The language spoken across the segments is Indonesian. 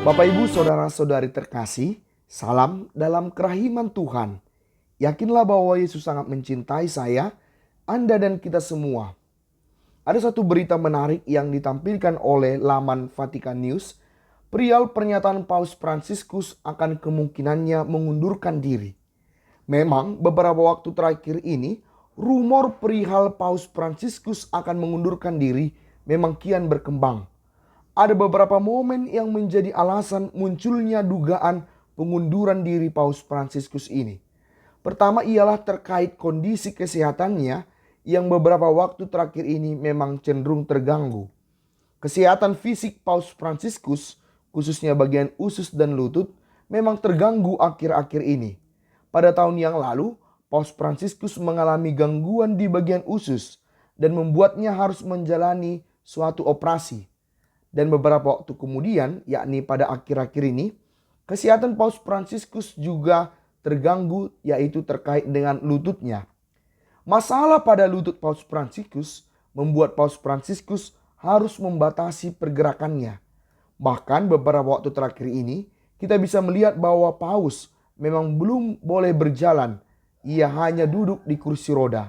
Bapak Ibu saudara-saudari terkasih, salam dalam kerahiman Tuhan. Yakinlah bahwa Yesus sangat mencintai saya, Anda dan kita semua. Ada satu berita menarik yang ditampilkan oleh laman Vatikan News, perihal pernyataan Paus Fransiskus akan kemungkinannya mengundurkan diri. Memang beberapa waktu terakhir ini, rumor perihal Paus Fransiskus akan mengundurkan diri memang kian berkembang. Ada beberapa momen yang menjadi alasan munculnya dugaan pengunduran diri Paus Fransiskus ini. Pertama ialah terkait kondisi kesehatannya yang beberapa waktu terakhir ini memang cenderung terganggu. Kesehatan fisik Paus Fransiskus, khususnya bagian usus dan lutut, memang terganggu akhir-akhir ini. Pada tahun yang lalu, Paus Fransiskus mengalami gangguan di bagian usus dan membuatnya harus menjalani suatu operasi. Dan beberapa waktu kemudian, yakni pada akhir-akhir ini, kesehatan Paus Fransiskus juga terganggu, yaitu terkait dengan lututnya. Masalah pada lutut Paus Fransiskus membuat Paus Fransiskus harus membatasi pergerakannya. Bahkan beberapa waktu terakhir ini, kita bisa melihat bahwa Paus memang belum boleh berjalan. Ia hanya duduk di kursi roda.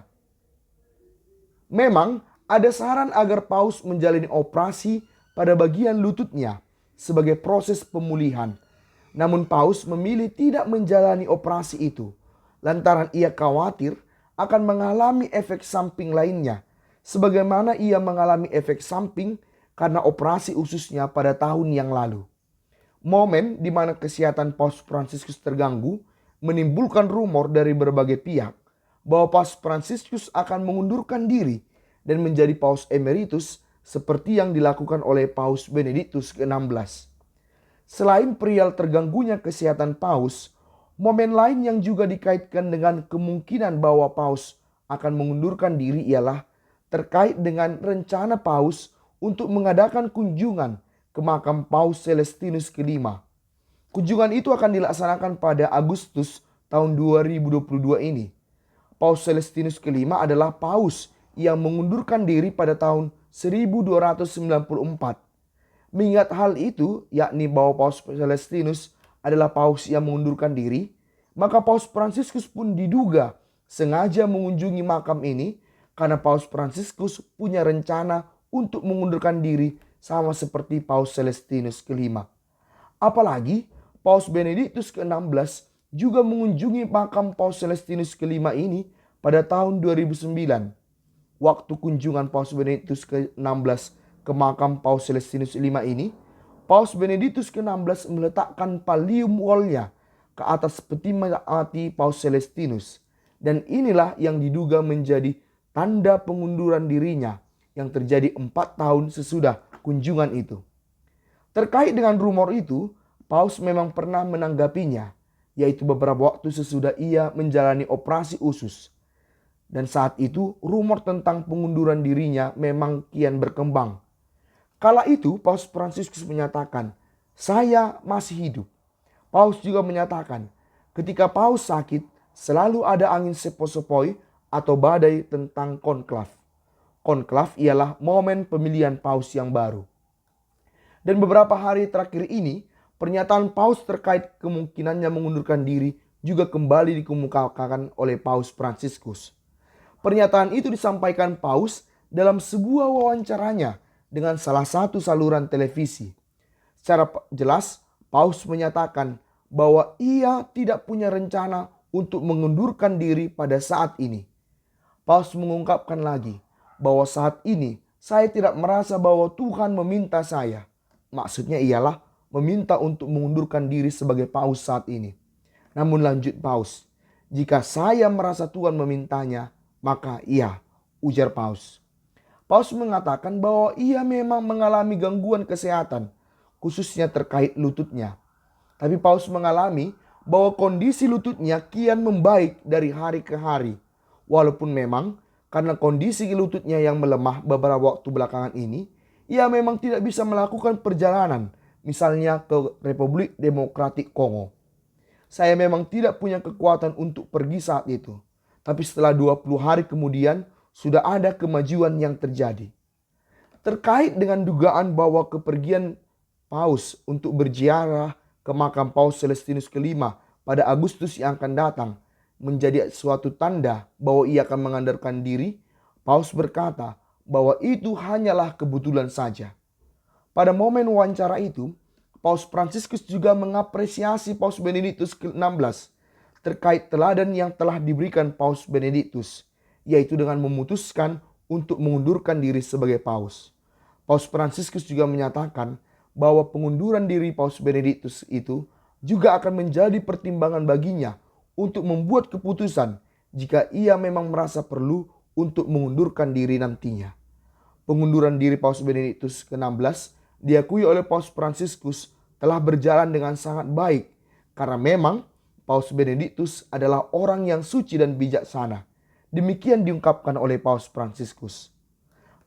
Memang ada saran agar Paus menjalani operasi pada bagian lututnya sebagai proses pemulihan. Namun Paus memilih tidak menjalani operasi itu lantaran ia khawatir akan mengalami efek samping lainnya, sebagaimana ia mengalami efek samping karena operasi ususnya pada tahun yang lalu. Momen di mana kesehatan Paus Fransiskus terganggu menimbulkan rumor dari berbagai pihak bahwa Paus Fransiskus akan mengundurkan diri dan menjadi Paus Emeritus seperti yang dilakukan oleh Paus Benediktus ke-16. Selain perihal terganggunya kesehatan Paus, momen lain yang juga dikaitkan dengan kemungkinan bahwa Paus akan mengundurkan diri ialah terkait dengan rencana Paus untuk mengadakan kunjungan ke makam Paus Celestinus ke-5. Kunjungan itu akan dilaksanakan pada Agustus tahun 2022 ini. Paus Celestinus ke-5 adalah Paus yang mengundurkan diri pada tahun 1294. Mengingat hal itu, yakni bahwa Paus Celestinus adalah Paus yang mengundurkan diri, maka Paus Fransiskus pun diduga sengaja mengunjungi makam ini karena Paus Fransiskus punya rencana untuk mengundurkan diri sama seperti Paus Celestinus ke-5. Apalagi Paus Benediktus ke-16 juga mengunjungi makam Paus Celestinus ke-5 ini pada tahun 2009. Waktu kunjungan Paus Benediktus ke-16 ke makam Paus Celestinus ke-5 ini, Paus Benediktus ke-16 meletakkan pallium wallnya ke atas peti mati Paus Celestinus. Dan inilah yang diduga menjadi tanda pengunduran dirinya yang terjadi 4 tahun sesudah kunjungan itu. Terkait dengan rumor itu, Paus memang pernah menanggapinya, yaitu beberapa waktu sesudah ia menjalani operasi usus. Dan saat itu rumor tentang pengunduran dirinya memang kian berkembang. Kala itu Paus Fransiskus menyatakan, "Saya masih hidup." Paus juga menyatakan, ketika Paus sakit selalu ada angin sepoi-sepoi atau badai tentang konklav. Konklav ialah momen pemilihan Paus yang baru. Dan beberapa hari terakhir ini, pernyataan Paus terkait kemungkinannya mengundurkan diri juga kembali dikemukakan oleh Paus Fransiskus. Pernyataan itu disampaikan Paus dalam sebuah wawancaranya dengan salah satu saluran televisi. Secara jelas, Paus menyatakan bahwa ia tidak punya rencana untuk mengundurkan diri pada saat ini. Paus mengungkapkan lagi bahwa saat ini saya tidak merasa bahwa Tuhan meminta saya. Maksudnya ialah meminta untuk mengundurkan diri sebagai Paus saat ini. Namun lanjut Paus, "Jika saya merasa Tuhan memintanya, maka iya," ujar Paus. Paus mengatakan bahwa ia memang mengalami gangguan kesehatan, khususnya terkait lututnya. Tapi Paus mengalami bahwa kondisi lututnya kian membaik dari hari ke hari. Walaupun memang karena kondisi lututnya yang melemah beberapa waktu belakangan ini, ia memang tidak bisa melakukan perjalanan, misalnya ke Republik Demokratik Kongo. "Saya memang tidak punya kekuatan untuk pergi saat itu. Tapi setelah 20 hari kemudian sudah ada kemajuan yang terjadi." Terkait dengan dugaan bahwa kepergian Paus untuk berziarah ke makam Paus Celestinus kelima pada Agustus yang akan datang menjadi suatu tanda bahwa ia akan mengandalkan diri, Paus berkata bahwa itu hanyalah kebetulan saja. Pada momen wawancara itu, Paus Fransiskus juga mengapresiasi Paus Benediktus ke-16 terkait teladan yang telah diberikan Paus Benediktus, yaitu dengan memutuskan untuk mengundurkan diri sebagai Paus. Paus Fransiskus juga menyatakan bahwa pengunduran diri Paus Benediktus itu juga akan menjadi pertimbangan baginya untuk membuat keputusan jika ia memang merasa perlu untuk mengundurkan diri nantinya. Pengunduran diri Paus Benediktus ke-16 diakui oleh Paus Fransiskus telah berjalan dengan sangat baik karena memang Paus Benediktus adalah orang yang suci dan bijaksana. Demikian diungkapkan oleh Paus Fransiskus.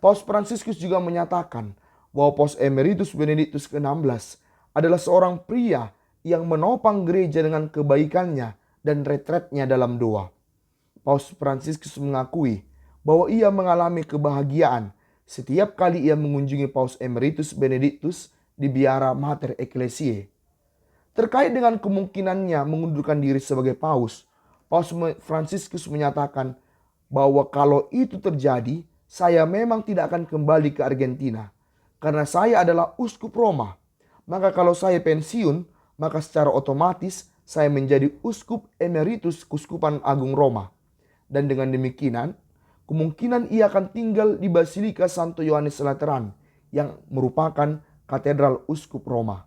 Paus Fransiskus juga menyatakan bahwa Paus Emeritus Benediktus ke-16 adalah seorang pria yang menopang gereja dengan kebaikannya dan retretnya dalam doa. Paus Fransiskus mengakui bahwa ia mengalami kebahagiaan setiap kali ia mengunjungi Paus Emeritus Benediktus di Biara Mater Ecclesiae. Terkait dengan kemungkinannya mengundurkan diri sebagai Paus, Paus Fransiskus menyatakan bahwa kalau itu terjadi, saya memang tidak akan kembali ke Argentina karena saya adalah uskup Roma. Maka kalau saya pensiun, maka secara otomatis saya menjadi uskup emeritus Keuskupan Agung Roma. Dan dengan demikian, kemungkinan ia akan tinggal di Basilika Santo Yohanes Lateran yang merupakan katedral uskup Roma.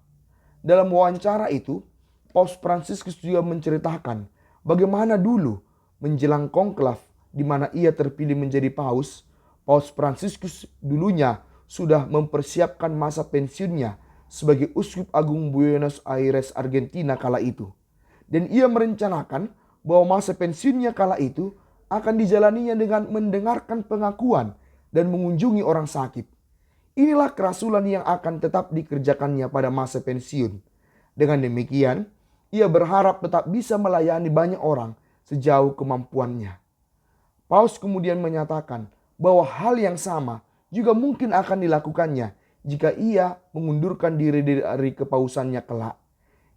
Dalam wawancara itu, Paus Fransiskus juga menceritakan bagaimana dulu menjelang konklav di mana ia terpilih menjadi paus, Paus Fransiskus dulunya sudah mempersiapkan masa pensiunnya sebagai Uskup Agung Buenos Aires, Argentina kala itu. Dan ia merencanakan bahwa masa pensiunnya kala itu akan dijalaninya dengan mendengarkan pengakuan dan mengunjungi orang sakit. Inilah kerasulan yang akan tetap dikerjakannya pada masa pensiun. Dengan demikian, ia berharap tetap bisa melayani banyak orang sejauh kemampuannya. Paus kemudian menyatakan bahwa hal yang sama juga mungkin akan dilakukannya jika ia mengundurkan diri dari kepausannya kelak.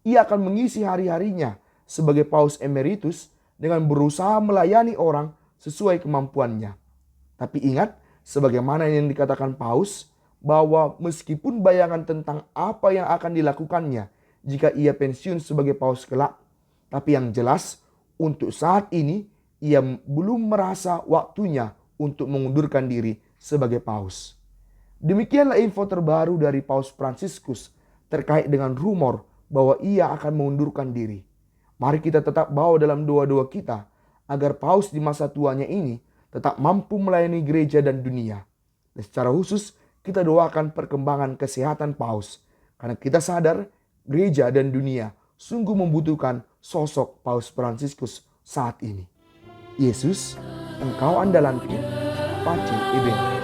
Ia akan mengisi hari-harinya sebagai Paus Emeritus dengan berusaha melayani orang sesuai kemampuannya. Tapi ingat, sebagaimana yang dikatakan Paus, bahwa meskipun bayangan tentang apa yang akan dilakukannya jika ia pensiun sebagai paus kelak, tapi yang jelas untuk saat ini ia belum merasa waktunya untuk mengundurkan diri sebagai paus. Demikianlah info terbaru dari Paus Fransiskus terkait dengan rumor bahwa ia akan mengundurkan diri. Mari kita tetap bawa dalam doa-doa kita agar paus di masa tuanya ini tetap mampu melayani gereja dan dunia. Dan secara khusus kita doakan perkembangan kesehatan paus, karena kita sadar gereja dan dunia sungguh membutuhkan sosok Paus Fransiskus saat ini. Yesus, Engkau andalanku, Pace Eben.